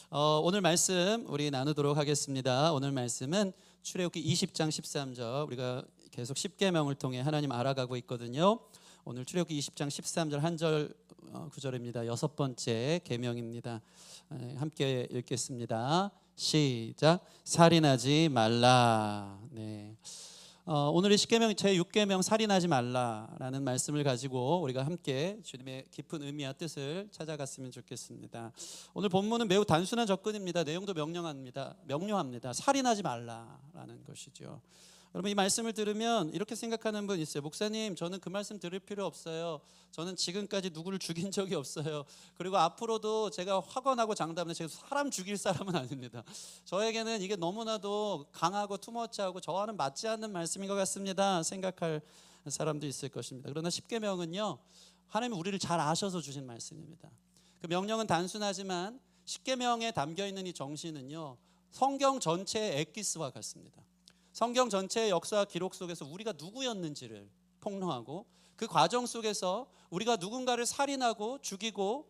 오늘 말씀 우리 나누도록 하겠습니다. 오늘 말씀은 출애굽기 20장 13절. 우리가 계속 십계명을 통해 하나님 알아가고 있거든요. 오늘 출애굽기 20장 13절 한 절 구절입니다. 여섯 번째 계명입니다. 함께 읽겠습니다. 시작. 살인하지 말라. 네. 오늘의 십계명 제6계명 살인하지 말라라는 말씀을 가지고 우리가 함께 주님의 깊은 의미와 뜻을 찾아갔으면 좋겠습니다. 오늘 본문은 매우 단순한 접근입니다. 내용도 명료합니다. 살인하지 말라라는 것이죠. 여러분, 이 말씀을 들으면 이렇게 생각하는 분 있어요. 목사님, 저는 그 말씀 들을 필요 없어요. 저는 지금까지 누구를 죽인 적이 없어요. 그리고 앞으로도 제가 확언하고 장담하는 제가 사람 죽일 사람은 아닙니다. 저에게는 이게 너무나도 강하고 투머치하고 저와는 맞지 않는 말씀인 것 같습니다. 생각할 사람도 있을 것입니다. 그러나 십계명은요, 하나님이 우리를 잘 아셔서 주신 말씀입니다. 그 명령은 단순하지만 십계명에 담겨 있는 이 정신은요, 성경 전체의 엑기스와 같습니다. 성경 전체의 역사와 기록 속에서 우리가 누구였는지를 폭로하고, 그 과정 속에서 우리가 누군가를 살인하고 죽이고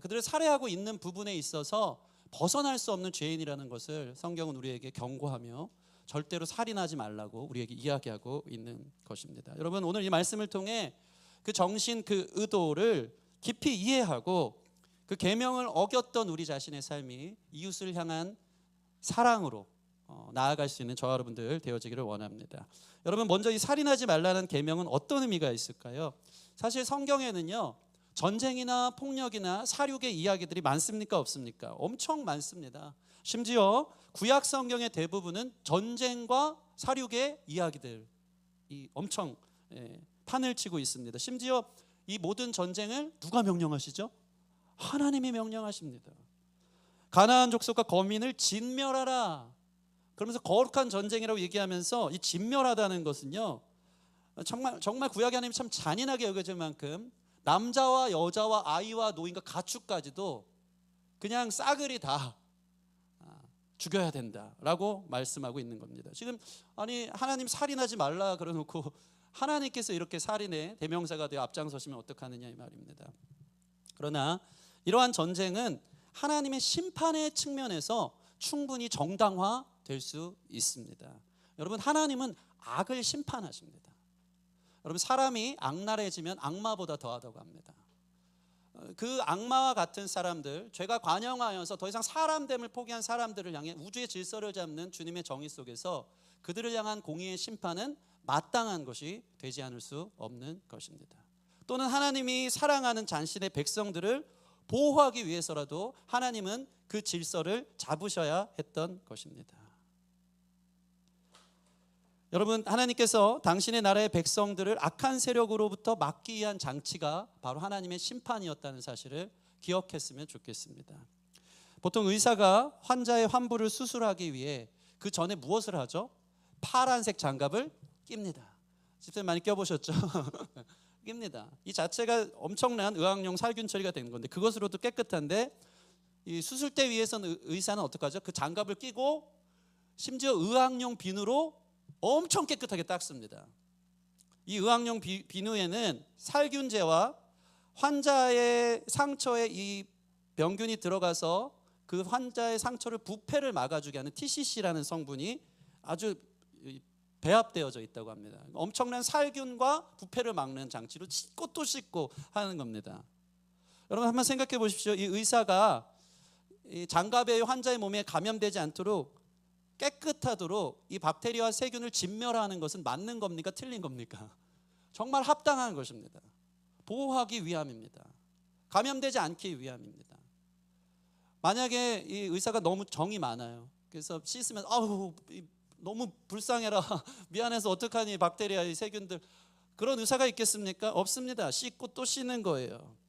그들을 살해하고 있는 부분에 있어서 벗어날 수 없는 죄인이라는 것을 성경은 우리에게 경고하며 절대로 살인하지 말라고 우리에게 이야기하고 있는 것입니다. 여러분, 오늘 이 말씀을 통해 그 정신, 그 의도를 깊이 이해하고 그 계명을 어겼던 우리 자신의 삶이 이웃을 향한 사랑으로 나아갈 수 있는 저와 여러분들 되어지기를 원합니다. 여러분, 먼저 이 살인하지 말라는 계명은 어떤 의미가 있을까요? 사실 성경에는요, 전쟁이나 폭력이나 살육의 이야기들이 많습니까, 없습니까? 엄청 많습니다. 심지어 구약 성경의 대부분은 전쟁과 살육의 이야기들이 엄청 판을 치고 있습니다. 심지어 이 모든 전쟁을 누가 명령하시죠? 하나님이 명령하십니다. 가나안 족속과 거민을 진멸하라. 그러면서 거룩한 전쟁이라고 얘기하면서 이 진멸하다는 것은요, 정말 구약의 하나님 참 잔인하게 여겨질 만큼 남자와 여자와 아이와 노인과 가축까지도 그냥 싸그리 다 죽여야 된다라고 말씀하고 있는 겁니다. 지금 아니, 하나님 살인하지 말라 그러놓고 하나님께서 이렇게 살인의 대명사가 되어 앞장서시면 어떡하느냐 이 말입니다. 그러나 이러한 전쟁은 하나님의 심판의 측면에서 충분히 정당화될 수 있습니다. 여러분, 하나님은 악을 심판하십니다. 여러분, 사람이 악랄해지면 악마보다 더하다고 합니다. 그 악마와 같은 사람들, 죄가 관영하여서 더 이상 사람됨을 포기한 사람들을 향해 우주의 질서를 잡는 주님의 정의 속에서 그들을 향한 공의의 심판은 마땅한 것이 되지 않을 수 없는 것입니다. 또는 하나님이 사랑하는 자신의 백성들을 보호하기 위해서라도 하나님은 그 질서를 잡으셔야 했던 것입니다. 여러분, 하나님께서 당신의 나라의 백성들을 악한 세력으로부터 막기 위한 장치가 바로 하나님의 심판이었다는 사실을 기억했으면 좋겠습니다. 보통 의사가 환자의 환부를 수술하기 위해 그 전에 무엇을 하죠? 파란색 장갑을 낍니다. 집사님 많이 껴보셨죠? 낍니다. 이 자체가 엄청난 의학용 살균 처리가 되는 건데, 그것으로도 깨끗한데 이 수술대 위에서는 의사는 어떡하죠? 그 장갑을 끼고 심지어 의학용 비누로 엄청 깨끗하게 닦습니다. 이 의학용 비누에는 살균제와 환자의 상처에 이 병균이 들어가서 그 환자의 상처를 부패를 막아주게 하는 TCC라는 성분이 아주 배합되어져 있다고 합니다. 엄청난 살균과 부패를 막는 장치로 씻고 또 씻고 하는 겁니다. 여러분, 한번 생각해 보십시오. 이 의사가 이 장갑에 환자의 몸에 감염되지 않도록 깨끗하도록 이 박테리아와 세균을 진멸하는 것은 맞는 겁니까? 틀린 겁니까? 정말 합당한 것입니다. 보호하기 위함입니다. 감염되지 않기 위함입니다. 만약에 이 의사가 너무 정이 많아요. 그래서 씻으면 아우 너무 불쌍해라, 미안해서 어떡하니, 박테리아, 이 세균들, 그런 의사가 있겠습니까? 없습니다. 씻고 또 씻는 거예요.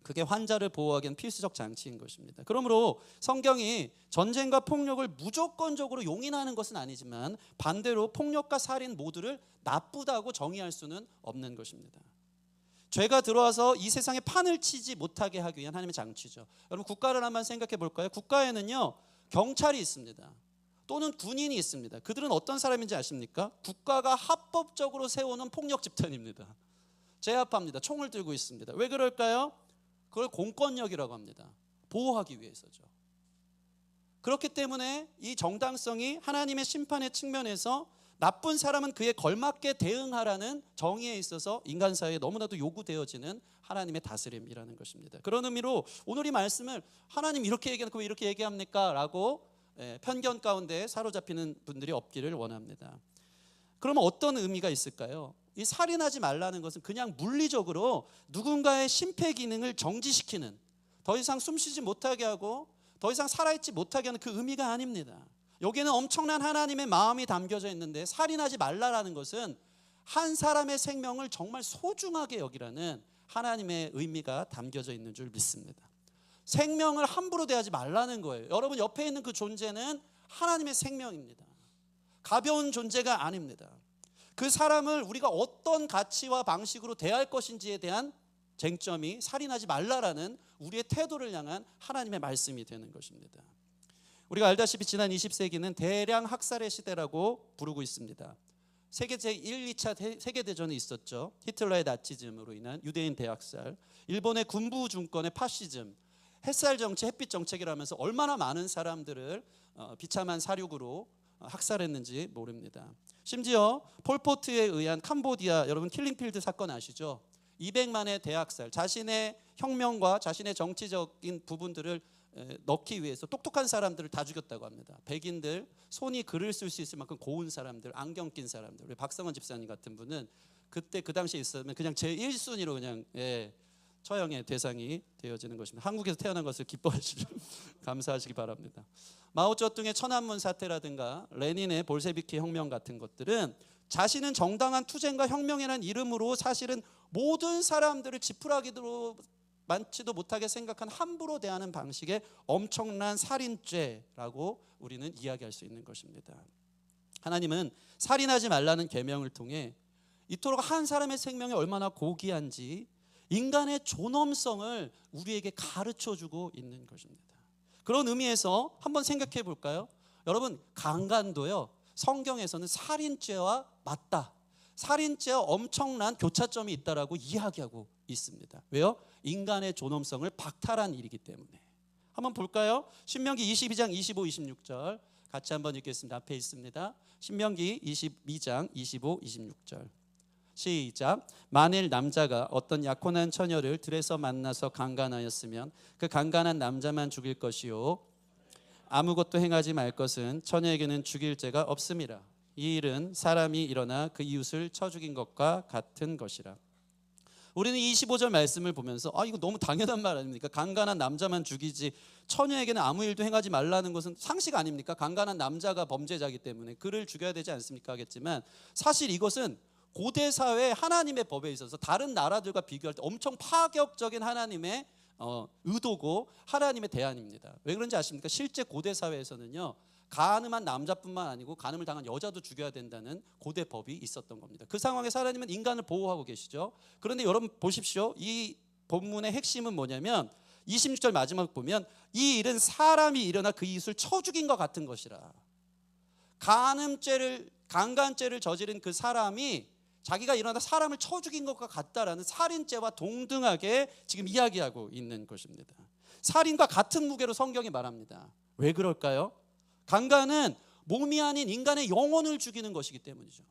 그게 환자를 보호하기 위한 필수적 장치인 것입니다. 그러므로 성경이 전쟁과 폭력을 무조건적으로 용인하는 것은 아니지만 반대로 폭력과 살인 모두를 나쁘다고 정의할 수는 없는 것입니다. 죄가 들어와서 이 세상에 판을 치지 못하게 하기 위한 하나님의 장치죠. 여러분, 국가를 한번 생각해 볼까요? 국가에는요, 경찰이 있습니다. 또는 군인이 있습니다. 그들은 어떤 사람인지 아십니까? 국가가 합법적으로 세우는 폭력 집단입니다. 제압합니다. 총을 들고 있습니다. 왜 그럴까요? 그걸 공권력이라고 합니다. 보호하기 위해서죠. 그렇기 때문에 이 정당성이 하나님의 심판의 측면에서 나쁜 사람은 그에 걸맞게 대응하라는 정의에 있어서 인간 사회에 너무나도 요구되어지는 하나님의 다스림이라는 것입니다. 그런 의미로 오늘 이 말씀을 하나님 이렇게 얘기하고 왜 이렇게 얘기합니까? 라고 편견 가운데 사로잡히는 분들이 없기를 원합니다. 그러면 어떤 의미가 있을까요? 이 살인하지 말라는 것은 그냥 물리적으로 누군가의 심폐 기능을 정지시키는, 더 이상 숨쉬지 못하게 하고 더 이상 살아있지 못하게 하는 그 의미가 아닙니다. 여기에는 엄청난 하나님의 마음이 담겨져 있는데, 살인하지 말라라는 것은 한 사람의 생명을 정말 소중하게 여기라는 하나님의 의미가 담겨져 있는 줄 믿습니다. 생명을 함부로 대하지 말라는 거예요. 여러분 옆에 있는 그 존재는 하나님의 생명입니다. 가벼운 존재가 아닙니다. 그 사람을 우리가 어떤 가치와 방식으로 대할 것인지에 대한 쟁점이 살인하지 말라라는 우리의 태도를 향한 하나님의 말씀이 되는 것입니다. 우리가 알다시피 지난 20세기는 대량 학살의 시대라고 부르고 있습니다. 세계 제1, 2차 세계대전이 있었죠. 히틀러의 나치즘으로 인한 유대인 대학살, 일본의 군부 중권의 파시즘, 햇살 정책, 햇빛 정책이라면서 얼마나 많은 사람들을 비참한 사륙으로 학살했는지 모릅니다. 심지어 폴포트에 의한 캄보디아, 여러분 킬링필드 사건 아시죠? 200만의 대학살, 자신의 혁명과 자신의 정치적인 부분들을 넣기 위해서 똑똑한 사람들을 다 죽였다고 합니다. 백인들, 손이 글을 쓸 수 있을 만큼 고운 사람들, 안경 낀 사람들. 우리 박성원 집사님 같은 분은 그때 그 당시에 있었으면 그냥 제1순위로 그냥 처형의 대상이 되어지는 것입니다. 한국에서 태어난 것을 기뻐하시기 감사하시기 바랍니다. 마오쩌둥의 천안문 사태라든가 레닌의 볼셰비키 혁명 같은 것들은 자신은 정당한 투쟁과 혁명이라는 이름으로 사실은 모든 사람들을 지푸라기로 많지도 못하게 생각한 함부로 대하는 방식의 엄청난 살인죄라고 우리는 이야기할 수 있는 것입니다. 하나님은 살인하지 말라는 계명을 통해 이토록 한 사람의 생명이 얼마나 고귀한지 인간의 존엄성을 우리에게 가르쳐주고 있는 것입니다. 그런 의미에서 한번 생각해 볼까요? 여러분, 강간도요, 성경에서는 살인죄와 맞다, 살인죄와 엄청난 교차점이 있다라고 이야기하고 있습니다. 왜요? 인간의 존엄성을 박탈한 일이기 때문에. 한번 볼까요? 신명기 22장 25, 26절 같이 한번 읽겠습니다. 앞에 있습니다. 신명기 22장 25, 26절 시작. 만일 남자가 어떤 약혼한 처녀를 들에서 만나서 강간하였으면 그 강간한 남자만 죽일 것이요 아무것도 행하지 말 것은 처녀에게는 죽일 죄가 없음이라. 이 일은 사람이 일어나 그 이웃을 쳐 죽인 것과 같은 것이라. 우리는 25절 말씀을 보면서 이거 너무 당연한 말 아닙니까? 강간한 남자만 죽이지 처녀에게는 아무 일도 행하지 말라는 것은 상식 아닙니까? 강간한 남자가 범죄자이기 때문에 그를 죽여야 되지 않습니까? 하겠지만 사실 이것은 고대 사회 하나님의 법에 있어서 다른 나라들과 비교할 때 엄청 파격적인 하나님의 의도고 하나님의 대안입니다. 왜 그런지 아십니까? 실제 고대 사회에서는요, 간음한 남자뿐만 아니고 간음을 당한 여자도 죽여야 된다는 고대 법이 있었던 겁니다. 그 상황에서 하나님은 인간을 보호하고 계시죠. 그런데 여러분 보십시오. 이 본문의 핵심은 뭐냐면 26절 마지막 보면 이 일은 사람이 일어나 그 이웃을 쳐 죽인 것 같은 것이라. 강간죄를 저지른 그 사람이 자기가 일어나 사람을 쳐 죽인 것과 같다라는 살인죄와 동등하게 지금 이야기하고 있는 것입니다. 살인과 같은 무게로 성경이 말합니다. 왜 그럴까요? 강간은 몸이 아닌 인간의 영혼을 죽이는 것이기 때문이죠.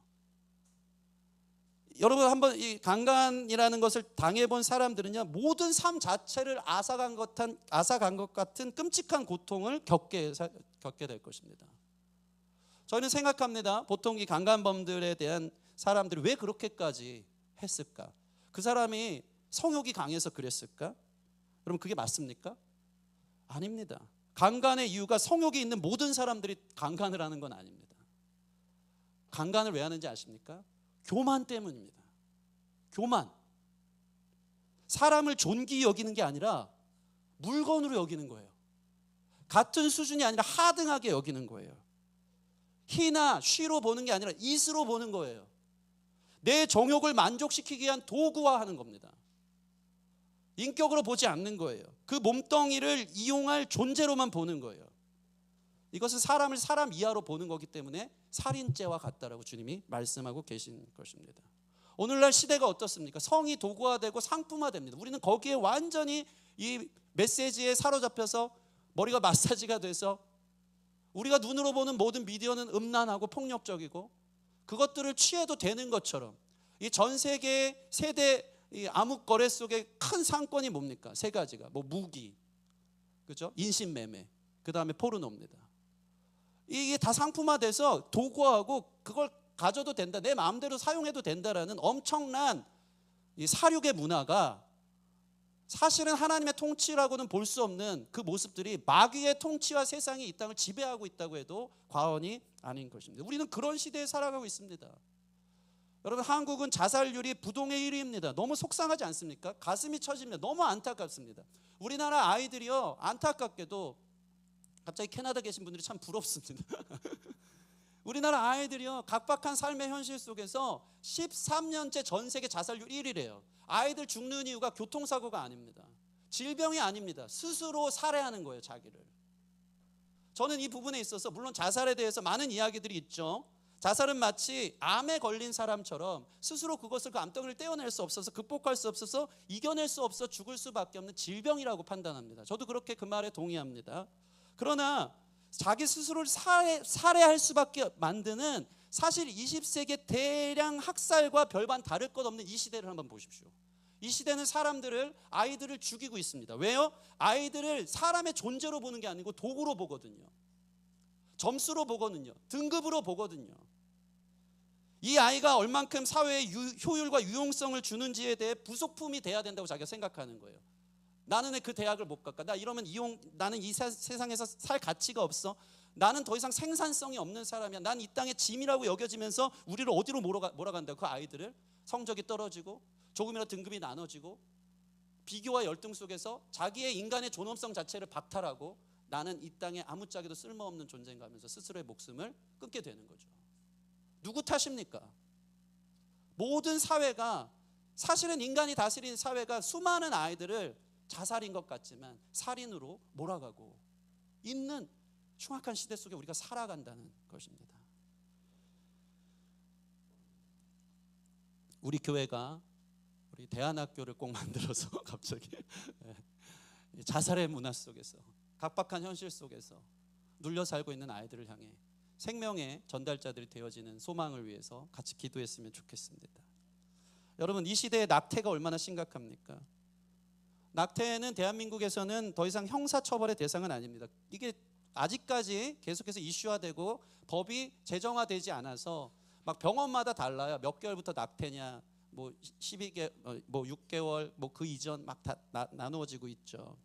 여러분 한번 이 강간이라는 것을 당해본 사람들은요, 모든 삶 자체를 앗아간 것 같은 끔찍한 고통을 겪게 될 것입니다. 저희는 생각합니다. 보통 이 강간범들에 대한 사람들이 왜 그렇게까지 했을까? 그 사람이 성욕이 강해서 그랬을까? 여러분 그게 맞습니까? 아닙니다. 강간의 이유가 성욕이 있는 모든 사람들이 강간을 하는 건 아닙니다. 강간을 왜 하는지 아십니까? 교만 때문입니다. 교만. 사람을 존귀히 여기는 게 아니라 물건으로 여기는 거예요. 같은 수준이 아니라 하등하게 여기는 거예요. 희나 쉬로 보는 게 아니라 이스로 보는 거예요. 내 정욕을 만족시키기 위한 도구화하는 겁니다. 인격으로 보지 않는 거예요. 그 몸뚱이를 이용할 존재로만 보는 거예요. 이것은 사람을 사람 이하로 보는 거기 때문에 살인죄와 같다라고 주님이 말씀하고 계신 것입니다. 오늘날 시대가 어떻습니까? 성이 도구화되고 상품화됩니다. 우리는 거기에 완전히 이 메시지에 사로잡혀서 머리가 마사지가 돼서 우리가 눈으로 보는 모든 미디어는 음란하고 폭력적이고 그것들을 취해도 되는 것처럼 이 전 세계 세대 이 암흑 거래 속에 큰 상권이 뭡니까? 세 가지가 뭐 무기, 그죠? 인신매매, 그 다음에 포르노입니다. 이게 다 상품화돼서 도구하고 그걸 가져도 된다, 내 마음대로 사용해도 된다라는 엄청난 이 사륙의 문화가 사실은 하나님의 통치라고는 볼 수 없는 그 모습들이 마귀의 통치와 세상이 이 땅을 지배하고 있다고 해도 과언이 아닌 것입니다. 우리는 그런 시대에 살아가고 있습니다. 여러분, 한국은 자살률이 부동의 1위입니다. 너무 속상하지 않습니까? 가슴이 처집니다. 너무 안타깝습니다. 우리나라 아이들이요, 안타깝게도 갑자기 캐나다 계신 분들이 참 부럽습니다. 우리나라 아이들이요, 각박한 삶의 현실 속에서 13년째 전 세계 자살률 1위래요. 아이들 죽는 이유가 교통사고가 아닙니다. 질병이 아닙니다. 스스로 살해하는 거예요, 자기를. 저는 이 부분에 있어서 물론 자살에 대해서 많은 이야기들이 있죠. 자살은 마치 암에 걸린 사람처럼 스스로 그것을 그 암덩이를 떼어낼 수 없어서, 극복할 수 없어서, 이겨낼 수 없어 죽을 수밖에 없는 질병이라고 판단합니다. 저도 그렇게 그 말에 동의합니다. 그러나 자기 스스로를 살해할 수밖에 만드는, 사실 20세기 대량 학살과 별반 다를 것 없는 이 시대를 한번 보십시오. 이 시대는 사람들을, 아이들을 죽이고 있습니다. 왜요? 아이들을 사람의 존재로 보는 게 아니고 도구로 보거든요. 점수로 보거든요. 등급으로 보거든요. 이 아이가 얼만큼 사회에 효율과 유용성을 주는지에 대해 부속품이 돼야 된다고 자기가 생각하는 거예요. 나는 왜 그 대학을 못 갈까? 나 이러면 나는 이 세상에서 살 가치가 없어. 나는 더 이상 생산성이 없는 사람이야. 난 이 땅의 짐이라고 여겨지면서 우리를 어디로 몰아간다고? 그 아이들을 성적이 떨어지고 조금이라도 등급이 나눠지고 비교와 열등 속에서 자기의 인간의 존엄성 자체를 박탈하고 나는 이 땅에 아무짝에도 쓸모없는 존재인가 하면서 스스로의 목숨을 끊게 되는 거죠. 누구 탓입니까? 모든 사회가, 사실은 인간이 다스리는 사회가 수많은 아이들을 자살인 것 같지만 살인으로 몰아가고 있는 흉악한 시대 속에 우리가 살아간다는 것입니다. 우리 교회가 우리 대안학교를 꼭 만들어서 갑자기 자살의 문화 속에서, 각박한 현실 속에서 눌려 살고 있는 아이들을 향해 생명의 전달자들이 되어지는 소망을 위해서 같이 기도했으면 좋겠습니다. 여러분, 이 시대의 낙태가 얼마나 심각합니까? 낙태는 대한민국에서는 더 이상 형사처벌의 대상은 아닙니다. 이게 아직까지 계속해서 이슈화되고 법이 제정화되지 않아서 막 병원마다 달라요. 몇 개월부터 낙태냐, 뭐 12개, 뭐 6개월, 뭐 그 이전 막 다 나누어지고 있죠.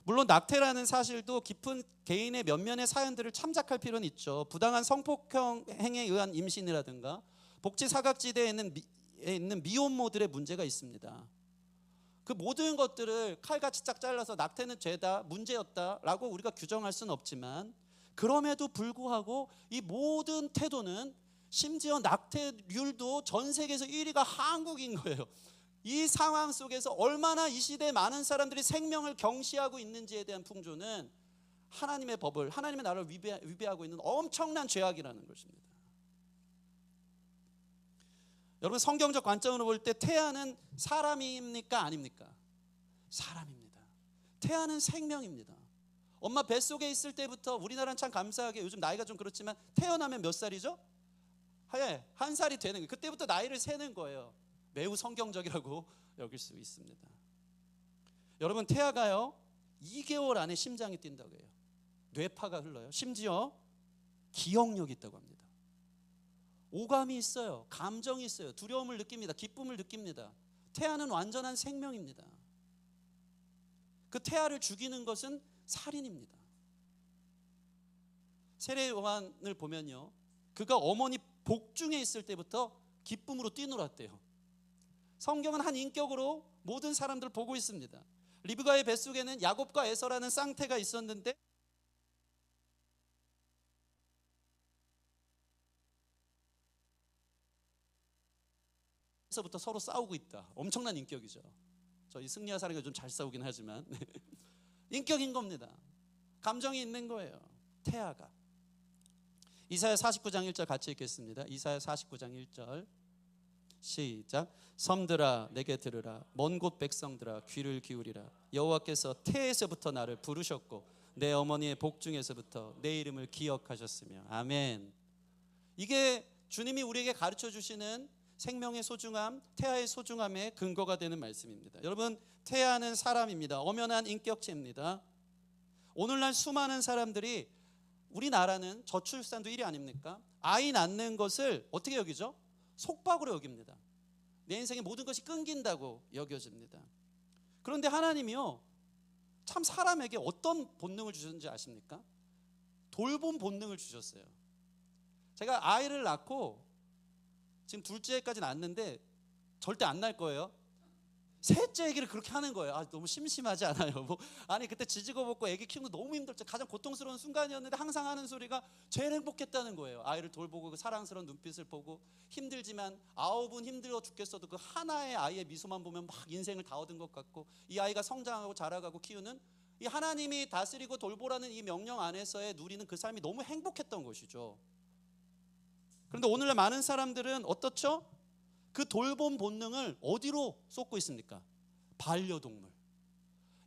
물론 낙태라는 사실도 깊은 개인의 면면의 사연들을 참작할 필요는 있죠. 부당한 성폭행 행에 의한 임신이라든가 복지 사각지대에 있는 미혼모들의 문제가 있습니다. 그 모든 것들을 칼같이 쫙 잘라서 낙태는 죄다, 문제였다라고 우리가 규정할 수는 없지만, 그럼에도 불구하고 이 모든 태도는, 심지어 낙태율도 전 세계에서 1위가 한국인 거예요. 이 상황 속에서 얼마나 이 시대에 많은 사람들이 생명을 경시하고 있는지에 대한 풍조는 하나님의 법을, 하나님의 나라를 위배하고 있는 엄청난 죄악이라는 것입니다. 여러분, 성경적 관점으로 볼 때 태아는 사람입니까? 아닙니까? 사람입니다. 태아는 생명입니다. 엄마 뱃속에 있을 때부터, 우리나라는 참 감사하게 요즘 나이가 좀 그렇지만 태어나면 몇 살이죠? 한 살이 되는 거예요. 그때부터 나이를 세는 거예요. 매우 성경적이라고 여길 수 있습니다. 여러분, 태아가요 2개월 안에 심장이 뛴다고 해요. 뇌파가 흘러요. 심지어 기억력이 있다고 합니다. 오감이 있어요. 감정이 있어요. 두려움을 느낍니다. 기쁨을 느낍니다. 태아는 완전한 생명입니다. 그 태아를 죽이는 것은 살인입니다. 세례 요한을 보면요, 그가 어머니 복중에 있을 때부터 기쁨으로 뛰놀았대요. 성경은 한 인격으로 모든 사람들을 보고 있습니다. 리브가의 뱃속에는 야곱과 에서라는 쌍태가 있었는데 에서부터 서로 싸우고 있다. 엄청난 인격이죠. 저희 승리와 사랑이 좀 잘 싸우긴 하지만 인격인 겁니다. 감정이 있는 거예요. 태아가. 이사야 49장 1절 같이 읽겠습니다. 이사야 49장 1절 시작. 섬들아 내게 들으라. 먼 곳 백성들아 귀를 기울이라. 여호와께서 태에서부터 나를 부르셨고 내 어머니의 복 중에서부터 내 이름을 기억하셨으며. 아멘. 이게 주님이 우리에게 가르쳐 주시는 생명의 소중함, 태아의 소중함의 근거가 되는 말씀입니다. 여러분, 태아는 사람입니다. 엄연한 인격체입니다. 오늘날 수많은 사람들이, 우리나라는 저출산도 1위 아닙니까? 아이 낳는 것을 어떻게 여기죠? 속박으로 여깁니다. 내 인생의 모든 것이 끊긴다고 여겨집니다. 그런데 하나님이요, 참 사람에게 어떤 본능을 주셨는지 아십니까? 돌봄 본능을 주셨어요. 제가 아이를 낳고 지금 둘째까지 낳았는데 절대 안 낳을 거예요. 셋째 얘기를 그렇게 하는 거예요. 너무 심심하지 않아요? 아니, 그때 지지고 볶고 애기 키우는 거 너무 힘들죠. 가장 고통스러운 순간이었는데 항상 하는 소리가 제일 행복했다는 거예요. 아이를 돌보고 그 사랑스러운 눈빛을 보고, 힘들지만 아홉은 힘들어 죽겠어도 그 하나의 아이의 미소만 보면 막 인생을 다 얻은 것 같고, 이 아이가 성장하고 자라가고 키우는 이 하나님이 다스리고 돌보라는 이 명령 안에서의 누리는 그 삶이 너무 행복했던 것이죠. 그런데 오늘날 많은 사람들은 어떻죠? 그 돌봄 본능을 어디로 쏟고 있습니까? 반려동물.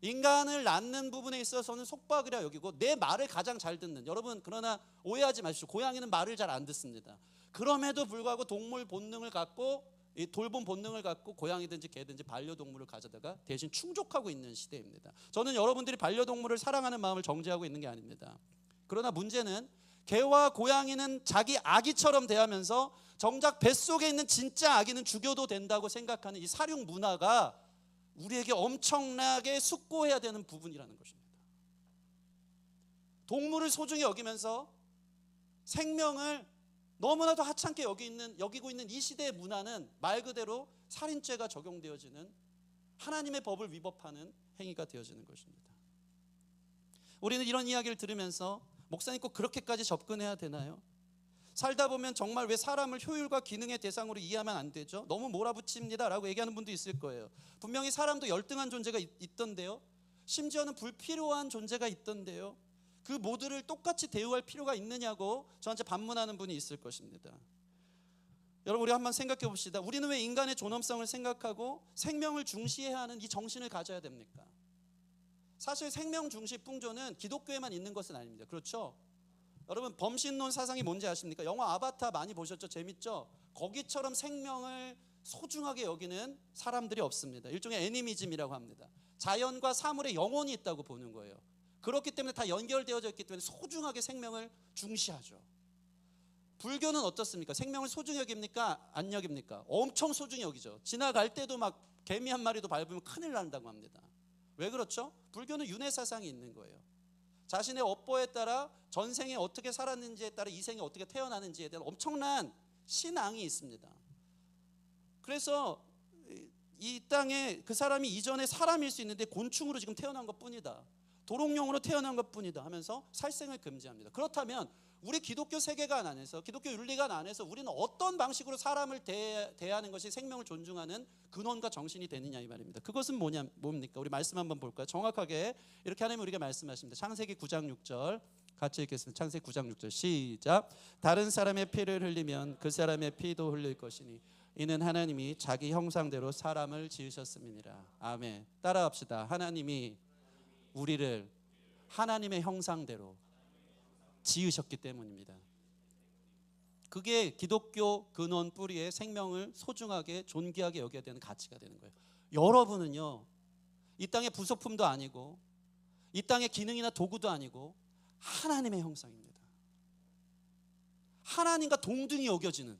인간을 낳는 부분에 있어서는 속박이라 여기고, 내 말을 가장 잘 듣는, 여러분 그러나 오해하지 마십시오. 고양이는 말을 잘 안 듣습니다. 그럼에도 불구하고 동물 본능을 갖고, 이 돌봄 본능을 갖고 고양이든지 개든지 반려동물을 가져다가 대신 충족하고 있는 시대입니다. 저는 여러분들이 반려동물을 사랑하는 마음을 정죄하고 있는 게 아닙니다. 그러나 문제는 개와 고양이는 자기 아기처럼 대하면서 정작 뱃속에 있는 진짜 아기는 죽여도 된다고 생각하는 이 사육 문화가 우리에게 엄청나게 숙고해야 되는 부분이라는 것입니다. 동물을 소중히 여기면서 생명을 너무나도 하찮게 여기고 있는 이 시대의 문화는 말 그대로 살인죄가 적용되어지는, 하나님의 법을 위법하는 행위가 되어지는 것입니다. 우리는 이런 이야기를 들으면서 목사님 꼭 그렇게까지 접근해야 되나요? 살다 보면 정말 왜 사람을 효율과 기능의 대상으로 이해하면 안 되죠? 너무 몰아붙입니다 라고 얘기하는 분도 있을 거예요. 분명히 사람도 열등한 존재가 있던데요, 심지어는 불필요한 존재가 있던데요, 그 모두를 똑같이 대우할 필요가 있느냐고 저한테 반문하는 분이 있을 것입니다. 여러분, 우리 한번 생각해 봅시다. 우리는 왜 인간의 존엄성을 생각하고 생명을 중시해야 하는 이 정신을 가져야 됩니까? 사실 생명 중시 풍조는 기독교에만 있는 것은 아닙니다. 그렇죠? 여러분, 범신론 사상이 뭔지 아십니까? 영화 아바타 많이 보셨죠? 재밌죠? 거기처럼 생명을 소중하게 여기는 사람들이 없습니다. 일종의 애니미즘이라고 합니다. 자연과 사물에 영혼이 있다고 보는 거예요. 그렇기 때문에 다 연결되어져 있기 때문에 소중하게 생명을 중시하죠. 불교는 어떻습니까? 생명을 소중히 여깁니까? 안 여깁니까? 엄청 소중히 여기죠. 지나갈 때도 막 개미 한 마리도 밟으면 큰일 난다고 합니다. 왜 그렇죠? 불교는 윤회 사상이 있는 거예요. 자신의 업보에 따라 전생에 어떻게 살았는지에 따라 이 생에 어떻게 태어나는지에 대한 엄청난 신앙이 있습니다. 그래서 이 땅에 그 사람이 이전에 사람일 수 있는데 곤충으로 지금 태어난 것뿐이다, 도롱뇽으로 태어난 것뿐이다 하면서 살생을 금지합니다. 그렇다면 우리 기독교 세계관 안에서, 기독교 윤리관 안에서 우리는 어떤 방식으로 사람을 대하는 것이 생명을 존중하는 근원과 정신이 되느냐 이 말입니다. 그것은 뭡니까? 우리 말씀 한번 볼까요? 정확하게 이렇게 하나님 우리가 말씀하십니다. 창세기 9장 6절 같이 읽겠습니다. 창세기 9장 6절 시작. 다른 사람의 피를 흘리면 그 사람의 피도 흘릴 것이니 이는 하나님이 자기 형상대로 사람을 지으셨음이니라. 아멘. 따라합시다. 하나님이 우리를 하나님의 형상대로 지으셨기 때문입니다. 그게 기독교 근원 뿌리의 생명을 소중하게 존귀하게 여겨야 되는 가치가 되는 거예요. 여러분은요, 이 땅의 부속품도 아니고 이 땅의 기능이나 도구도 아니고 하나님의 형상입니다. 하나님과 동등히 여겨지는,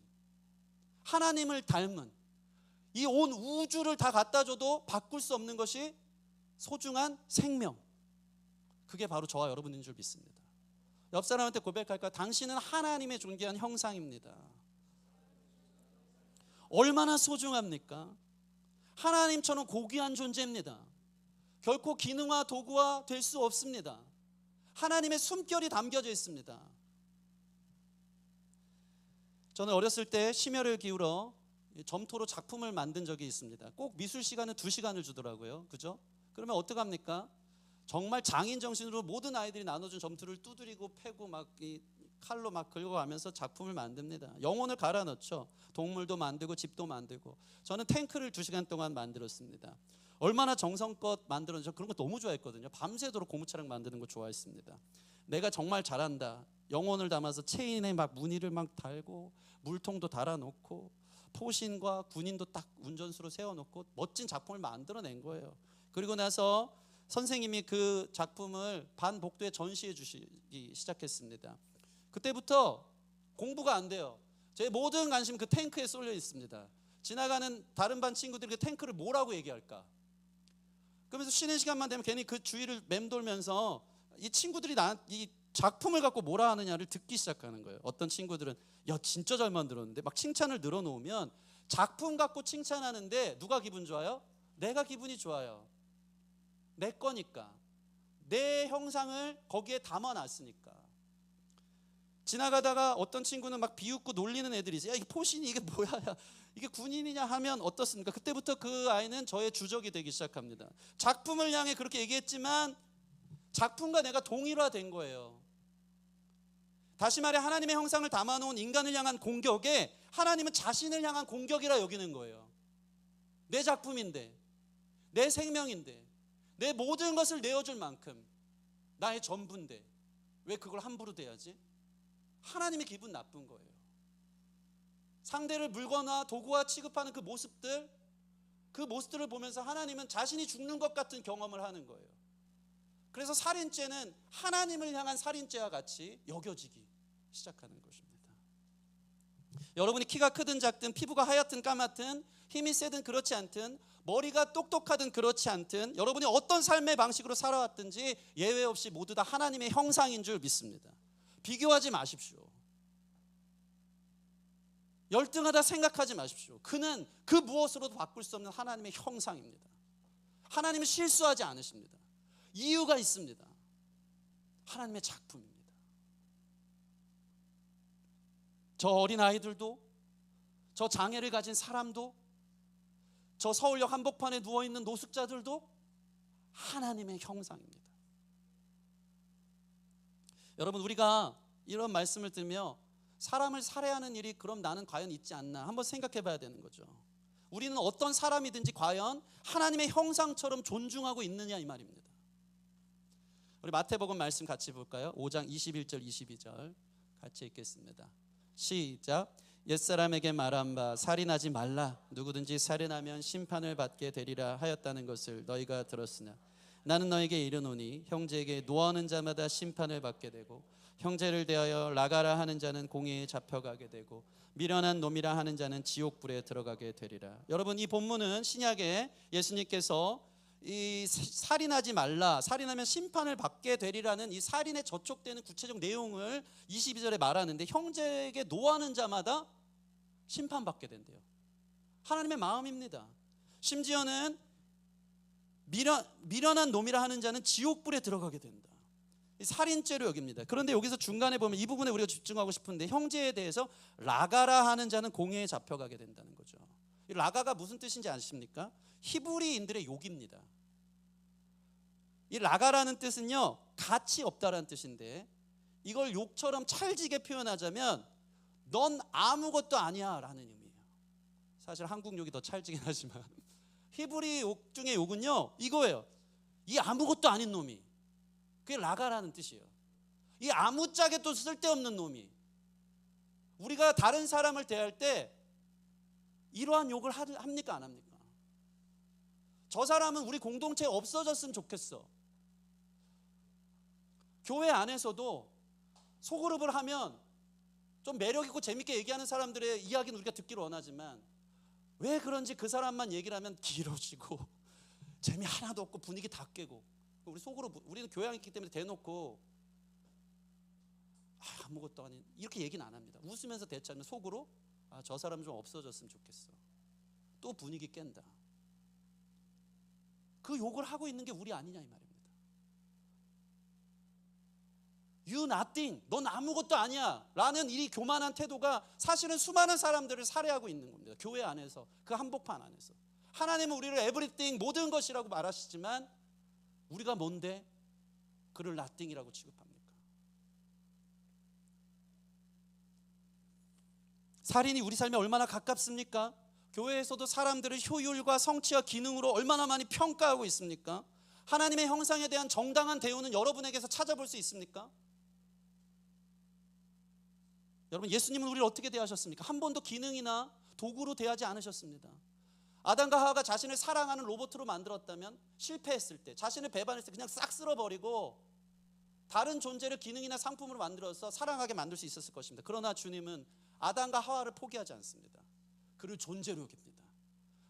하나님을 닮은, 이 온 우주를 다 갖다 줘도 바꿀 수 없는 것이 소중한 생명, 그게 바로 저와 여러분인 줄 믿습니다. 옆 사람한테 고백할까? 당신은 하나님의 존귀한 형상입니다. 얼마나 소중합니까? 하나님처럼 고귀한 존재입니다. 결코 기능화 도구화 될 수 없습니다. 하나님의 숨결이 담겨져 있습니다. 저는 어렸을 때 심혈을 기울여 점토로 작품을 만든 적이 있습니다. 꼭 미술 시간은 2시간을 주더라고요. 그죠? 그러면 어떡합니까? 정말 장인 정신으로 모든 아이들이 나눠준 점토를 두드리고 패고 막 이 칼로 막 긁어가면서 작품을 만듭니다. 영혼을 갈아 넣죠. 동물도 만들고 집도 만들고. 저는 탱크를 2시간 동안 만들었습니다. 얼마나 정성껏 만들었는지 저 그런 거 너무 좋아했거든요. 밤새도록 고무차량 만드는 거 좋아했습니다. 내가 정말 잘한다, 영혼을 담아서 체인에 막 무늬를 막 달고 물통도 달아놓고 포신과 군인도 딱 운전수로 세워놓고 멋진 작품을 만들어낸 거예요. 그리고 나서 선생님이 그 작품을 반복도에 전시해 주시기 시작했습니다. 그때부터 공부가 안 돼요. 제 모든 관심은 그 탱크에 쏠려 있습니다. 지나가는 다른 반 친구들이 그 탱크를 뭐라고 얘기할까? 그러면서 쉬는 시간만 되면 괜히 그 주위를 맴돌면서 이 친구들이 이 작품을 갖고 뭐라 하느냐를 듣기 시작하는 거예요. 어떤 친구들은 야 진짜 잘 만들었는데 막 칭찬을 늘어놓으면 작품 갖고 칭찬하는데 누가 기분 좋아요? 내가 기분이 좋아요. 내 거니까, 내 형상을 거기에 담아놨으니까. 지나가다가 어떤 친구는 막 비웃고 놀리는 애들이 있어요. 야 이게 포신이 이게 뭐야, 야, 이게 군인이냐 하면 어떻습니까? 그때부터 그 아이는 저의 주적이 되기 시작합니다. 작품을 향해 그렇게 얘기했지만 작품과 내가 동일화된 거예요. 다시 말해 하나님의 형상을 담아놓은 인간을 향한 공격에 하나님은 자신을 향한 공격이라 여기는 거예요. 내 작품인데, 내 생명인데, 내 모든 것을 내어줄 만큼 나의 전부인데 왜 그걸 함부로 대하지? 하나님의 기분 나쁜 거예요. 상대를 물거나 도구와 취급하는 그 모습들을 보면서 하나님은 자신이 죽는 것 같은 경험을 하는 거예요. 그래서 살인죄는 하나님을 향한 살인죄와 같이 여겨지기 시작하는 것입니다. 여러분이 키가 크든 작든, 피부가 하얗든 까맣든, 힘이 세든 그렇지 않든, 머리가 똑똑하든 그렇지 않든, 여러분이 어떤 삶의 방식으로 살아왔든지 예외 없이 모두 다 하나님의 형상인 줄 믿습니다. 비교하지 마십시오. 열등하다 생각하지 마십시오. 그는 그 무엇으로도 바꿀 수 없는 하나님의 형상입니다. 하나님은 실수하지 않으십니다. 이유가 있습니다. 하나님의 작품입니다. 저 어린 아이들도, 저 장애를 가진 사람도, 저 서울역 한복판에 누워있는 노숙자들도 하나님의 형상입니다. 여러분, 우리가 이런 말씀을 들으며 사람을 살해하는 일이 그럼 나는 과연 있지 않나 한번 생각해 봐야 되는 거죠. 우리는 어떤 사람이든지 과연 하나님의 형상처럼 존중하고 있느냐 이 말입니다. 우리 마태복음 말씀 같이 볼까요? 5장 21절 22절 같이 읽겠습니다. 시작. 옛사람에게 말한 바 살인하지 말라. 누구든지 살인하면 심판을 받게 되리라 하였다는 것을 너희가 들었으나 나는 너에게 이르노니 형제에게 노하는 자마다 심판을 받게 되고 형제를 대하여 나가라 하는 자는 공회에 잡혀가게 되고 미련한 놈이라 하는 자는 지옥불에 들어가게 되리라. 여러분, 이 본문은 신약에 예수님께서 이 살인하지 말라, 살인하면 심판을 받게 되리라는 이 살인에 저촉되는 구체적 내용을 22절에 말하는데, 형제에게 노하는 자마다 심판받게 된대요. 하나님의 마음입니다. 심지어는 미련한 놈이라 하는 자는 지옥불에 들어가게 된다. 살인죄로 여깁니다. 그런데 여기서 중간에 보면 이 부분에 우리가 집중하고 싶은데, 형제에 대해서 라가라 하는 자는 공회에 잡혀가게 된다는 거죠. 이 라가가 무슨 뜻인지 아십니까? 히브리인들의 욕입니다. 이 라가라는 뜻은요, 가치 없다라는 뜻인데, 이걸 욕처럼 찰지게 표현하자면 넌 아무것도 아니야 라는 의미예요. 사실 한국 욕이 더 찰지긴 하지만 히브리 욕 중에 욕은요 이거예요. 이 아무것도 아닌 놈이, 그게 라가라는 뜻이에요. 이 아무짝에 또 쓸데없는 놈이. 우리가 다른 사람을 대할 때 이러한 욕을 합니까 안 합니까? 저 사람은 우리 공동체에 없어졌으면 좋겠어. 교회 안에서도 소그룹을 하면 좀 매력 있고 재밌게 얘기하는 사람들의 이야기는 우리가 듣기를 원하지만, 왜 그런지 그 사람만 얘기를 하면 길어지고 재미 하나도 없고 분위기 다 깨고, 우리 속으로, 우리는 교양이 있기 때문에 대놓고 아무것도 아닌 이렇게 얘기는 안 합니다. 웃으면서 대처하면 속으로 저 사람 좀 없어졌으면 좋겠어. 또 분위기 깬다. 그 욕을 하고 있는 게 우리 아니냐 이 말입니다. You nothing, 넌 아무것도 아니야 라는 이 교만한 태도가 사실은 수많은 사람들을 살해하고 있는 겁니다. 교회 안에서, 그 한복판 안에서. 하나님은 우리를 everything, 모든 것이라고 말하시지만 우리가 뭔데 그를 nothing이라고 취급합니까? 살인이 우리 삶에 얼마나 가깝습니까? 교회에서도 사람들을 효율과 성취와 기능으로 얼마나 많이 평가하고 있습니까? 하나님의 형상에 대한 정당한 대우는 여러분에게서 찾아볼 수 있습니까? 여러분, 예수님은 우리를 어떻게 대하셨습니까? 한 번도 기능이나 도구로 대하지 않으셨습니다. 아담과 하와가 자신을 사랑하는 로봇으로 만들었다면 실패했을 때, 자신을 배반했을 때 그냥 싹 쓸어버리고 다른 존재를 기능이나 상품으로 만들어서 사랑하게 만들 수 있었을 것입니다. 그러나 주님은 아담과 하와를 포기하지 않습니다. 그를 존재로 여깁니다.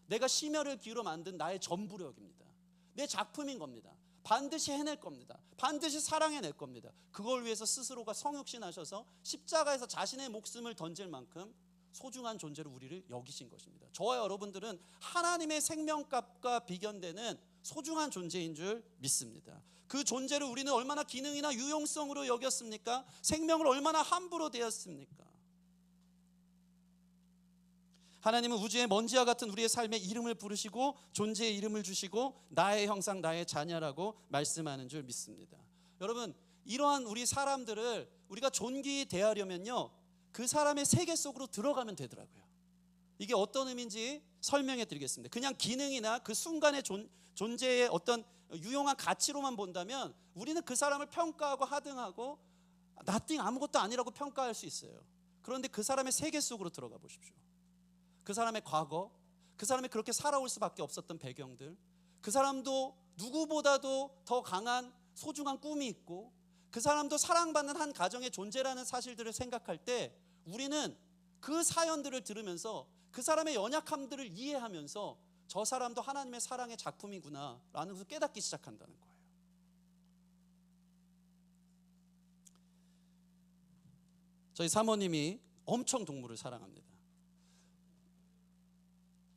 내가 심혈을 기울여 만든 나의 전부로 여깁니다. 내 작품인 겁니다. 반드시 해낼 겁니다. 반드시 사랑해낼 겁니다. 그걸 위해서 스스로가 성육신하셔서 십자가에서 자신의 목숨을 던질 만큼 소중한 존재로 우리를 여기신 것입니다. 저와 여러분들은 하나님의 생명값과 비견되는 소중한 존재인 줄 믿습니다. 그 존재를 우리는 얼마나 기능이나 유용성으로 여겼습니까? 생명을 얼마나 함부로 대했습니까? 하나님은 우주의 먼지와 같은 우리의 삶에 이름을 부르시고 존재의 이름을 주시고 나의 형상 나의 자녀라고 말씀하는 줄 믿습니다. 여러분, 이러한 우리 사람들을 우리가 존귀히 대하려면요, 그 사람의 세계 속으로 들어가면 되더라고요. 이게 어떤 의미인지 설명해 드리겠습니다. 그냥 기능이나 그 순간의 존재의 어떤 유용한 가치로만 본다면 우리는 그 사람을 평가하고 하등하고 nothing, 아무것도 아니라고 평가할 수 있어요. 그런데 그 사람의 세계 속으로 들어가 보십시오. 그 사람의 과거, 그 사람이 그렇게 살아올 수밖에 없었던 배경들, 그 사람도 누구보다도 더 강한 소중한 꿈이 있고 그 사람도 사랑받는 한 가정의 존재라는 사실들을 생각할 때 우리는 그 사연들을 들으면서 그 사람의 연약함들을 이해하면서 저 사람도 하나님의 사랑의 작품이구나 라는 것을 깨닫기 시작한다는 거예요. 저희 사모님이 엄청 동물을 사랑합니다.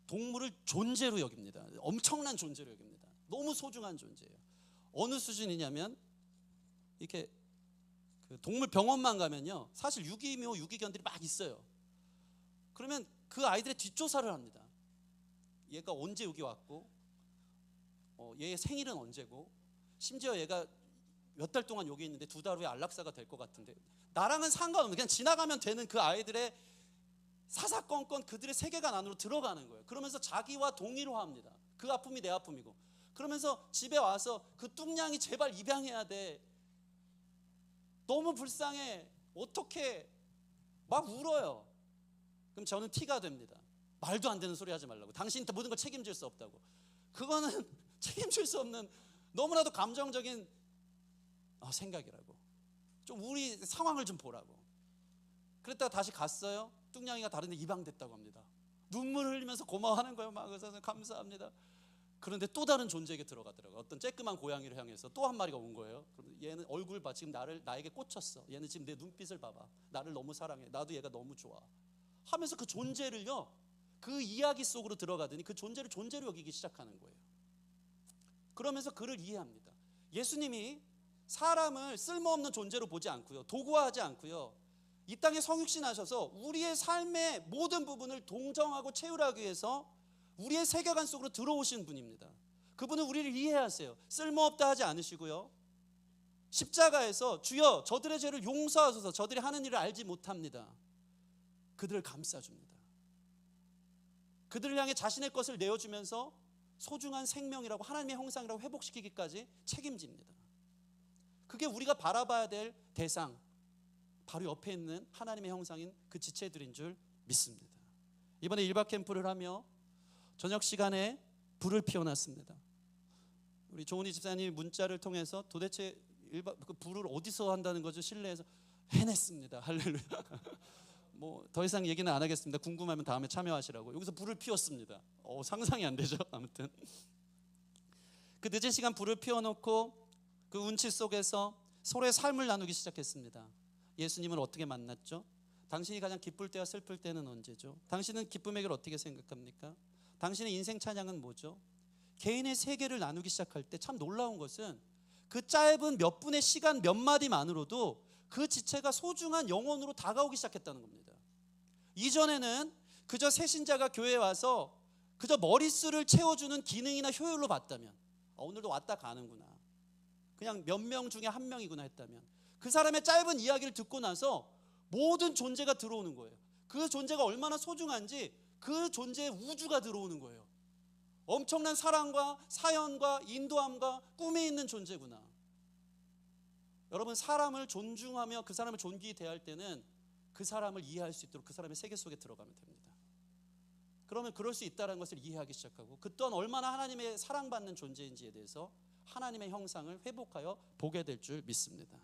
동물을 존재로 여깁니다. 엄청난 존재로 여깁니다. 너무 소중한 존재예요. 어느 수준이냐면 이렇게 그 동물 병원만 가면요, 사실 유기묘 유기견들이 막 있어요. 그러면 그 아이들의 뒷조사를 합니다. 얘가 언제 여기 왔고, 얘의 생일은 언제고, 심지어 얘가 몇 달 동안 여기 있는데 2달 후에 안락사가 될 것 같은데, 나랑은 상관없는 그냥 지나가면 되는 그 아이들의 사사건건 그들의 세계관 안으로 들어가는 거예요. 그러면서 자기와 동의로 합니다. 그 아픔이 내 아픔이고. 그러면서 집에 와서 그 뚱냥이 제발 입양해야 돼. 너무 불쌍해. 어떻게 막 울어요. 그럼 저는 티가 됩니다. 말도 안 되는 소리 하지 말라고. 당신이 모든 걸 책임질 수 없다고. 그거는 책임질 수 없는 너무나도 감정적인 생각이라고. 좀 우리 상황을 좀 보라고. 그랬다가 다시 갔어요. 뚱냥이가 다른 데 입양됐다고 합니다. 눈물 흘리면서 고마워하는 거예요. 막 그래서 감사합니다. 그런데 또 다른 존재에게 들어가더라고요. 어떤 쬐끄만 고양이를 향해서 또 한 마리가 온 거예요. 그럼 얘는 얼굴 봐. 지금 나에게 꽂혔어. 얘는 지금 내 눈빛을 봐봐. 나를 너무 사랑해. 나도 얘가 너무 좋아. 하면서 그 존재를요, 그 이야기 속으로 들어가더니 그 존재를 존재로 여기기 시작하는 거예요. 그러면서 그를 이해합니다. 예수님이 사람을 쓸모없는 존재로 보지 않고요, 도구화하지 않고요, 이 땅에 성육신하셔서 우리의 삶의 모든 부분을 동정하고 채우라기 위해서 우리의 세계관 속으로 들어오신 분입니다. 그분은 우리를 이해하세요. 쓸모없다 하지 않으시고요, 십자가에서 주여 저들의 죄를 용서하소서, 저들이 하는 일을 알지 못합니다. 그들을 감싸줍니다. 그들을 향해 자신의 것을 내어주면서 소중한 생명이라고, 하나님의 형상이라고 회복시키기까지 책임집니다. 그게 우리가 바라봐야 될 대상, 바로 옆에 있는 하나님의 형상인 그 지체들인 줄 믿습니다. 이번에 1박 캠프를 하며 저녁 시간에 불을 피워놨습니다. 우리 조은희 집사님이 문자를 통해서 도대체 그 불을 어디서 한다는 거죠? 실내에서 해냈습니다. 할렐루야. 뭐 더 이상 얘기는 안 하겠습니다. 궁금하면 다음에 참여하시라고. 여기서 불을 피웠습니다. 상상이 안 되죠. 아무튼 그 늦은 시간 불을 피워놓고 그 운치 속에서 서로의 삶을 나누기 시작했습니다. 예수님을 어떻게 만났죠? 당신이 가장 기쁠 때와 슬플 때는 언제죠? 당신은 기쁨의 길 어떻게 생각합니까? 당신의 인생 찬양은 뭐죠? 개인의 세계를 나누기 시작할 때 참 놀라운 것은 그 짧은 몇 분의 시간 몇 마디만으로도 그 지체가 소중한 영혼으로 다가오기 시작했다는 겁니다. 이전에는 그저 새신자가 교회에 와서 그저 머릿수를 채워주는 기능이나 효율로 봤다면, 오늘도 왔다 가는구나, 그냥 몇 명 중에 한 명이구나 했다면, 그 사람의 짧은 이야기를 듣고 나서 모든 존재가 들어오는 거예요. 그 존재가 얼마나 소중한지 그 존재에 우주가 들어오는 거예요. 엄청난 사랑과 사연과 인도함과 꿈에 있는 존재구나. 여러분, 사람을 존중하며 그 사람을 존귀히 대할 때는 그 사람을 이해할 수 있도록 그 사람의 세계 속에 들어가면 됩니다. 그러면 그럴 수 있다는 것을 이해하기 시작하고, 그 또한 얼마나 하나님의 사랑받는 존재인지에 대해서 하나님의 형상을 회복하여 보게 될 줄 믿습니다.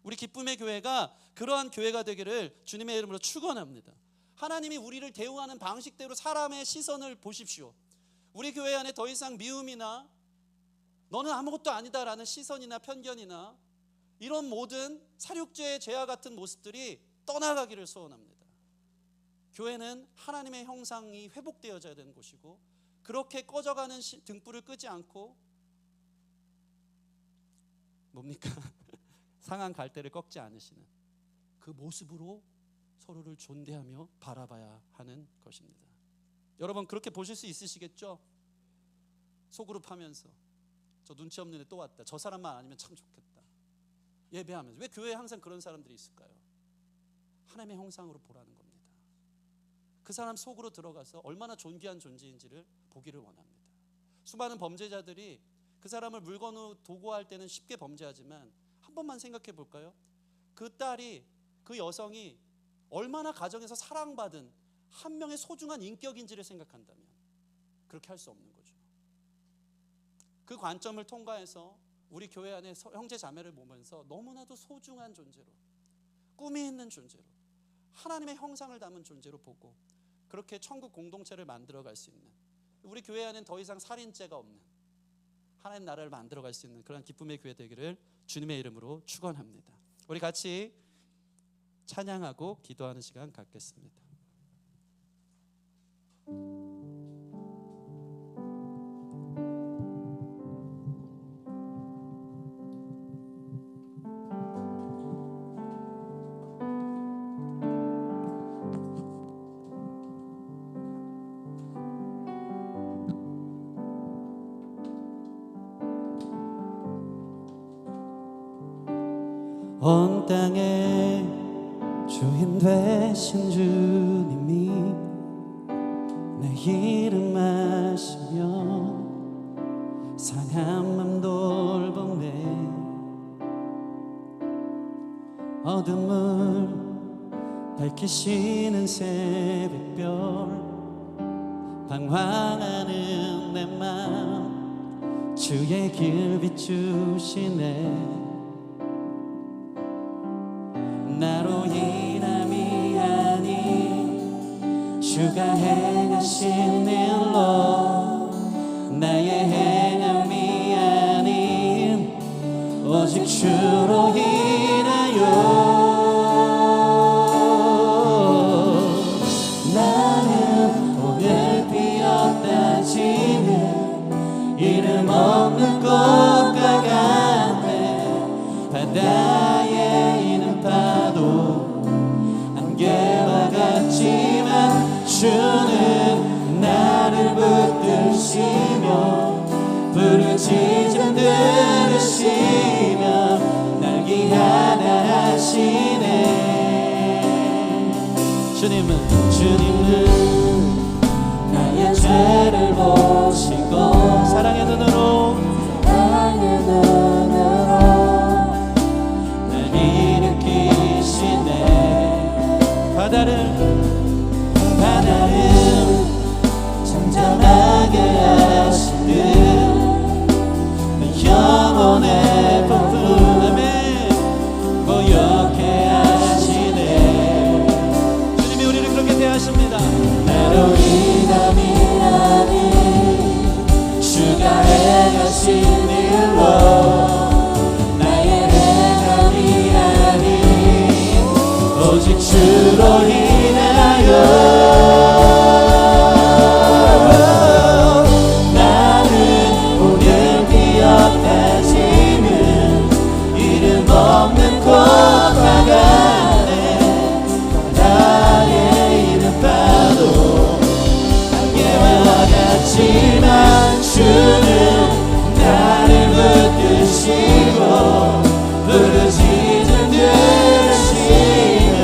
우리 기쁨의 교회가 그러한 교회가 되기를 주님의 이름으로 축원합니다. 하나님이 우리를 대우하는 방식대로 사람의 시선을 보십시오. 우리 교회 안에 더 이상 미움이나 너는 아무것도 아니다라는 시선이나 편견이나 이런 모든 사륙죄의 죄와 같은 모습들이 떠나가기를 소원합니다. 교회는 하나님의 형상이 회복되어져야 되는 곳이고, 그렇게 꺼져가는 등불을 끄지 않고 뭡니까? 상한 갈대를 꺾지 않으시는 그 모습으로 서로를 존대하며 바라봐야 하는 것입니다. 여러분, 그렇게 보실 수 있으시겠죠? 속으로 파면서 저 눈치 없는 애 또 왔다, 저 사람만 아니면 참 좋겠다, 예배하면서. 왜 교회에 항상 그런 사람들이 있을까요? 하나님의 형상으로 보라는 겁니다. 그 사람 속으로 들어가서 얼마나 존귀한 존재인지를 보기를 원합니다. 수많은 범죄자들이 그 사람을 물건으로 도구할 때는 쉽게 범죄하지만, 한 번만 생각해 볼까요? 그 딸이, 그 여성이 얼마나 가정에서 사랑받은 한 명의 소중한 인격인지를 생각한다면 그렇게 할 수 없는 거죠. 그 관점을 통과해서 우리 교회 안에 형제 자매를 보면서 너무나도 소중한 존재로, 꿈이 있는 존재로, 하나님의 형상을 담은 존재로 보고, 그렇게 천국 공동체를 만들어갈 수 있는, 우리 교회 안에는 더 이상 살인죄가 없는 하나님 나라를 만들어갈 수 있는 그런 기쁨의 교회 되기를 주님의 이름으로 축원합니다. 우리 같이 찬양하고 기도하는 시간 갖겠습니다. 온 땅의 주인 되신 주님이 내 이름 아시며 상한 맘 돌보네. 어둠을 밝히시는 새벽별, 방황하는 내 맘 주의 길 비추시네. 나로 인함이 아닌 주가 행하신 일로, 나의 행함이 아닌 오직 주로 인하여 나는 오늘 피었다 지는 이름 없는 꽃과 같네. 바다에 있는 파도 안개와 같지만 주는 나를 붙드시며 부르짖음 들으시며 날 귀하다 하시네. 주님은 나의 죄를 보시고 사랑의 눈으로 날 일으키시네. 바다를 잔잔하게 하시듯 내 영혼의 폭풍함에 고요케 하시네. 주님이 우리를 그렇게 대하십니다. 나로 인함이 아닌 주가 행하신 일로, 나의 행함이 아닌 오직 주로 인하여 나는 오늘 피었다지는 이름 없는 꽃과 같네. 바다에 있는 파도 안개와 같지만 주는 나를 붙드시고 부르짖음 들으시며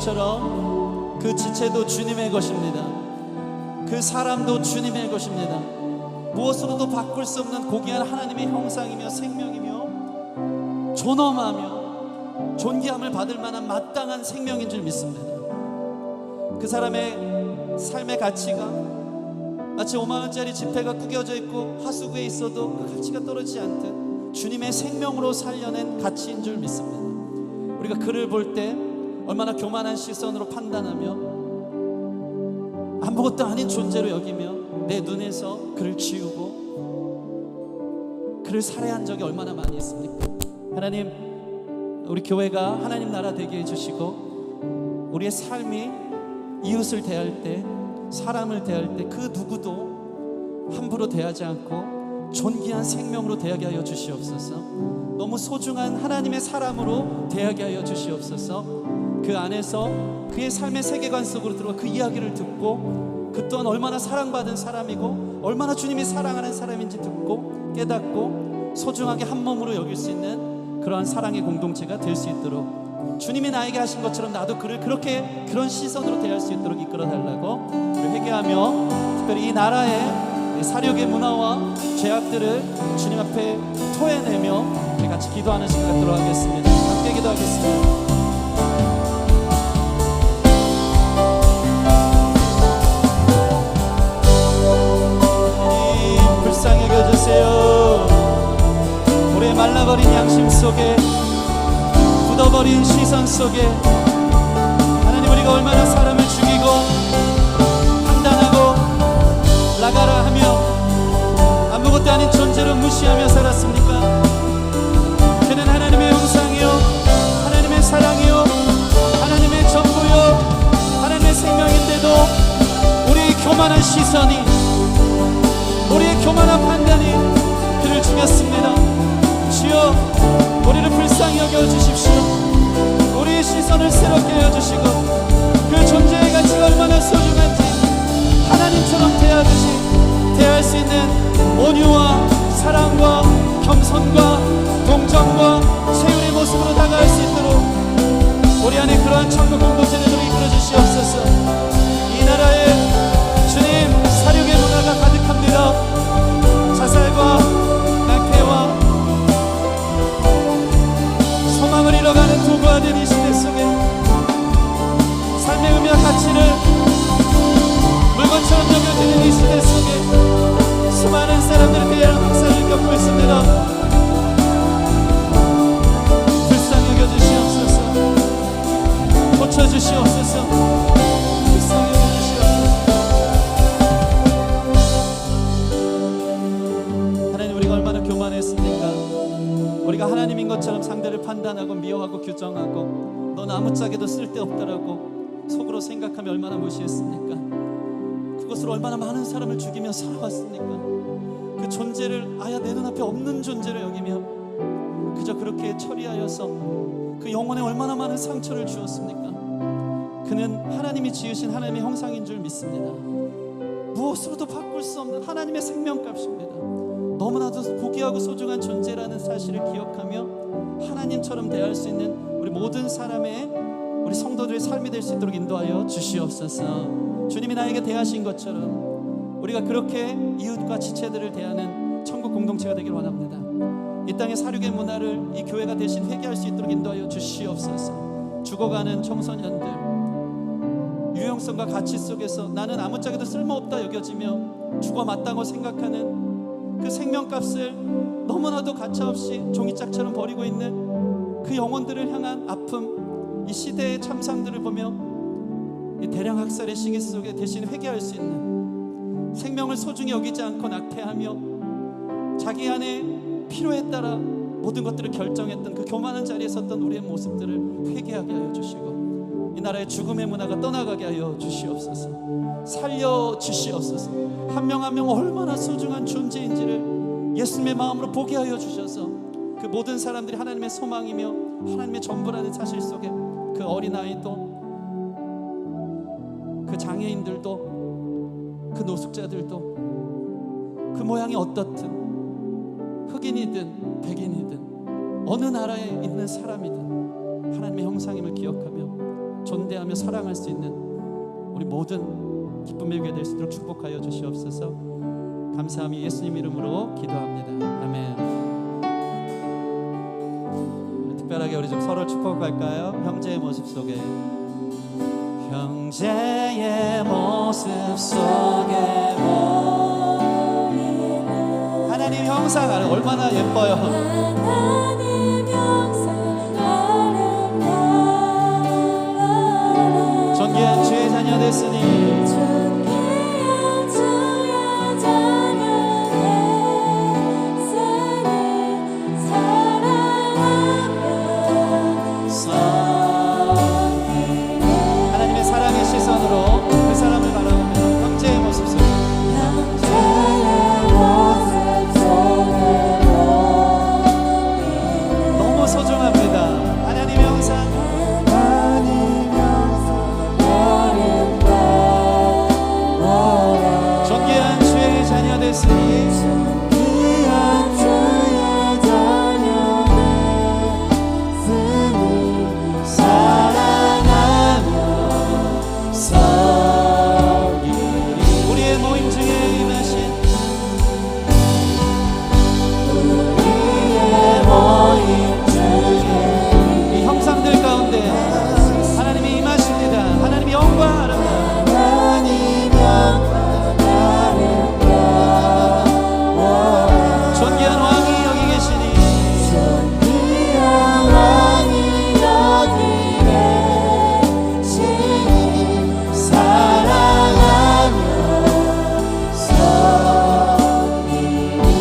것처럼 그 지체도 주님의 것입니다. 그 사람도 주님의 것입니다. 무엇으로도 바꿀 수 없는 고귀한 하나님의 형상이며 생명이며 존엄하며 존귀함을 받을 만한 마땅한 생명인 줄 믿습니다. 그 사람의 삶의 가치가 마치 5만 원짜리 지폐가 구겨져 있고 하수구에 있어도 그 가치가 떨어지지 않듯 주님의 생명으로 살려낸 가치인 줄 믿습니다. 우리가 그를 볼 때 얼마나 교만한 시선으로 판단하며 아무것도 아닌 존재로 여기며 내 눈에서 그를 지우고 그를 살해한 적이 얼마나 많이 있습니까? 하나님, 우리 교회가 하나님 나라 되게 해주시고 우리의 삶이 이웃을 대할 때, 사람을 대할 때 그 누구도 함부로 대하지 않고 존귀한 생명으로 대하게 하여 주시옵소서. 너무 소중한 하나님의 사람으로 대하게 하여 주시옵소서. 그 안에서 그의 삶의 세계관 속으로 들어가 그 이야기를 듣고 그 또한 얼마나 사랑받은 사람이고 얼마나 주님이 사랑하는 사람인지 듣고 깨닫고 소중하게 한 몸으로 여길 수 있는 그러한 사랑의 공동체가 될 수 있도록 주님이 나에게 하신 것처럼 나도 그를 그렇게 그런 시선으로 대할 수 있도록 이끌어 달라고 우리 회개하며 특별히 이 나라의 사륙의 문화와 죄악들을 주님 앞에 토해내며 우리 같이 기도하는 시간 갖도록 하겠습니다. 함께 기도하겠습니다. 하나님, 불쌍히 여겨주세요. 우리의 말라버린 양심 속에 굳어버린 시선 속에 하나님, 우리가 얼마나 사람을 죽이고 판단하고 나가라 하며 아무것도 아닌 존재로 무시하며 살았습니까? 그는 하나님의 형상이요 하나님의 사랑이요 하나님의 전부요 하나님의 생명인데도 우리의 교만한 시선이 우리의 교만한 판단이 그를 죽였습니다. 주여, 우리를 불쌍히 여겨주십시오. 우리의 시선을 새롭게 해주시고 그 존재의 가치가 얼마나 소중한지 하나님처럼 대할 수 있는 온유와 사랑과 겸손과 동정과 세율의 모습으로 다가갈 수 있도록 우리 안에 그러한 천국 공동체들을 이끌어 주시옵소서. 이 나라에 주님 사륙의 문화가 가득합니다. 자살과 낭패와 소망을 잃어가는 도구화된 이 시대 속에 삶의 의미와 가치를 물건처럼 여겨지는 이 시대 속에 수많은 사람들의 대단한 학살을 겪고 있습니다. 불쌍히 여겨주시옵소서. 고쳐주시옵소서. 불쌍히 여겨주시옵소서. 하나님, 우리가 얼마나 교만했습니까? 우리가 하나님인 것처럼 상대를 판단하고 미워하고 규정하고 넌 아무짝에도 쓸데없다라고 속으로 생각하며 얼마나 무시했습니까? 그것으로 얼마나 많은 사람을 죽이며 살아왔습니까? 그 존재를 아야 내 눈앞에 없는 존재를 여기며 그저 그렇게 처리하여서 그 영혼에 얼마나 많은 상처를 주었습니까? 그는 하나님이 지으신 하나님의 형상인 줄 믿습니다. 무엇으로도 바꿀 수 없는 하나님의 생명값입니다. 너무나도 고귀하고 소중한 존재라는 사실을 기억하며 하나님처럼 대할 수 있는 우리 모든 사람의 우리 성도들의 삶이 될 수 있도록 인도하여 주시옵소서. 주님이 나에게 대하신 것처럼 우리가 그렇게 이웃과 지체들을 대하는 천국 공동체가 되길 원합니다. 이 땅의 사륙의 문화를 이 교회가 대신 회개할 수 있도록 인도하여 주시옵소서. 죽어가는 청소년들, 유형성과 가치 속에서 나는 아무짝에도 쓸모없다 여겨지며 죽어 마땅하고 생각하는 그 생명값을 너무나도 가차없이 종이짝처럼 버리고 있는 그 영혼들을 향한 아픔, 이 시대의 참상들을 보며 이 대량 학살의 시기 속에 대신 회개할 수 있는 생명을 소중히 여기지 않고 낙태하며 자기 안에 필요에 따라 모든 것들을 결정했던 그 교만한 자리에 섰던 우리의 모습들을 회개하게 하여 주시고 이 나라의 죽음의 문화가 떠나가게 하여 주시옵소서. 살려 주시옵소서. 한 명 한 명 얼마나 소중한 존재인지를 예수님의 마음으로 보게 하여 주셔서 그 모든 사람들이 하나님의 소망이며 하나님의 전부라는 사실 속에 그 어린아이도 그 장애인들도 그 노숙자들도 그 모양이 어떻든 흑인이든 백인이든 어느 나라에 있는 사람이든 하나님의 형상임을 기억하며 존대하며 사랑할 수 있는 우리 모든 기쁨의 교회 될 수 있도록 축복하여 주시옵소서. 감사함이 예수님 이름으로 기도합니다. 아멘. 특별하게 우리 좀 서로 축복할까요? 형제의 모습 속에, 형제의 모습 속에 하나님 형상 아래 얼마나 예뻐요. 하나님 형상 아름다워 존귀한 주의 자녀 됐으니 존귀한 주의 자녀 됐으니 사랑하며 섬기네. 하나님의 사랑의 시선으로 그 사람을 바라보며 형제의 모습 속에 너무 소중합니다. 하나님의 형상 존귀한 주의 자녀 됐으니 사랑하며 섬기리. 우리의 모임 중에 임하신 이 형상들 가운데 하나님이 임하십니다. 하나님의 영광 아름다움 존귀한 왕이 여기 계시니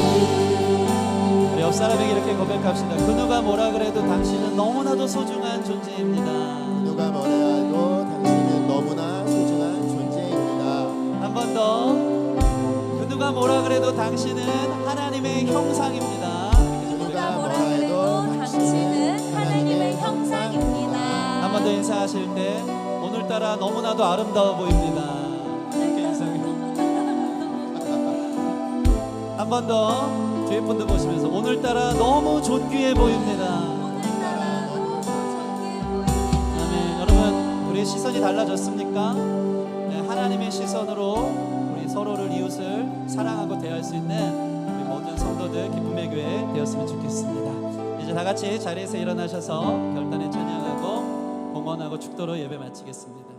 사랑하며 우리 옆 사람에게 이렇게 고백합시다. 그 누가 뭐라 그래도 당신은 너무나도 소중한 존재입니다. 누가 뭐라 해도 당신은 너무나 소중한 존재입니다. 한 번 더. 그 누가 뭐라 그래도 당신은 하나님의 형상입니다. 누가 뭐라 해도 당신은 하나님의 형상입니다. 한 번 더 인사하실 때 오늘따라 너무나도 아름다워 보입니다. 이렇게 인사해요. 한 번 더 뒤에 분들 보시면서 오늘따라 너무 존귀해 보입니다. 아멘. 여러분 우리의 시선이 달라졌습니까? 네, 하나님의 시선으로 우리 서로를 이웃을 사랑하고 대할 수 있는 우리 모든 성도들 기쁨의 교회 되었으면 좋겠습니다. 이제 다 같이 자리에서 일어나셔서 결단에 찬양하고 봉헌하고 축도로 예배 마치겠습니다.